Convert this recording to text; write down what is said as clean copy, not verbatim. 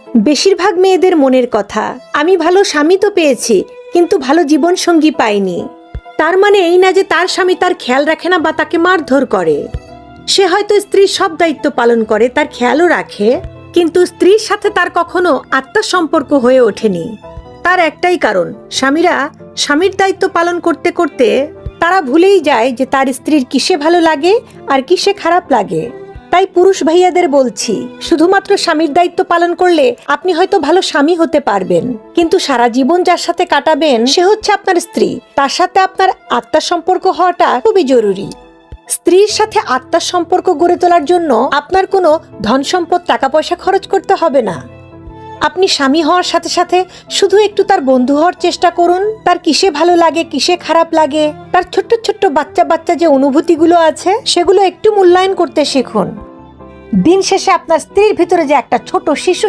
বেশিরভাগ মেয়েদের মনের কথা, আমি ভালো স্বামী তো পেয়েছি কিন্তু ভালো জীবন সঙ্গী পাইনি। তার মানে এই না যে তার স্বামী তার খেয়াল রাখে না বা তাকে মারধর করে। সে হয়তো স্ত্রীর সব দায়িত্ব পালন করে, তার খেয়ালও রাখে, কিন্তু স্ত্রীর সাথে তার কখনো আত্মার সম্পর্ক হয়ে ওঠেনি। তার একটাই কারণ, স্বামীরা স্বামীর দায়িত্ব পালন করতে করতে তারা ভুলেই যায় যে তার স্ত্রীর কিসে ভালো লাগে আর কিসে খারাপ লাগে। তাই পুরুষ ভাইয়াদের বলছি, শুধুমাত্র স্বামীর দায়িত্ব পালন করলে আপনি হয়তো ভালো স্বামী হতে পারবেন, কিন্তু সারা জীবন যার সাথে কাটাবেন সে হচ্ছে আপনার স্ত্রী। তার সাথে আপনার আত্মার সম্পর্ক হওয়াটা খুবই জরুরি। স্ত্রীর সাথে আত্মার সম্পর্ক গড়ে তোলার জন্য আপনার কোনো ধন সম্পদ টাকা পয়সা খরচ করতে হবে না। আপনি স্বামী হওয়ার সাথে সাথে শুধু একটু তার বন্ধু হওয়ার চেষ্টা করুন। তার কিসে ভালো লাগে, কিসে খারাপ লাগে, তার ছোট্ট ছোট্ট বাচ্চা বাচ্চা যে অনুভূতিগুলো আছে সেগুলো একটু মূল্যায়ন করতে শিখুন। দিন শেষে আপনার স্ত্রীর ভিতরে যে একটা ছোট শিশু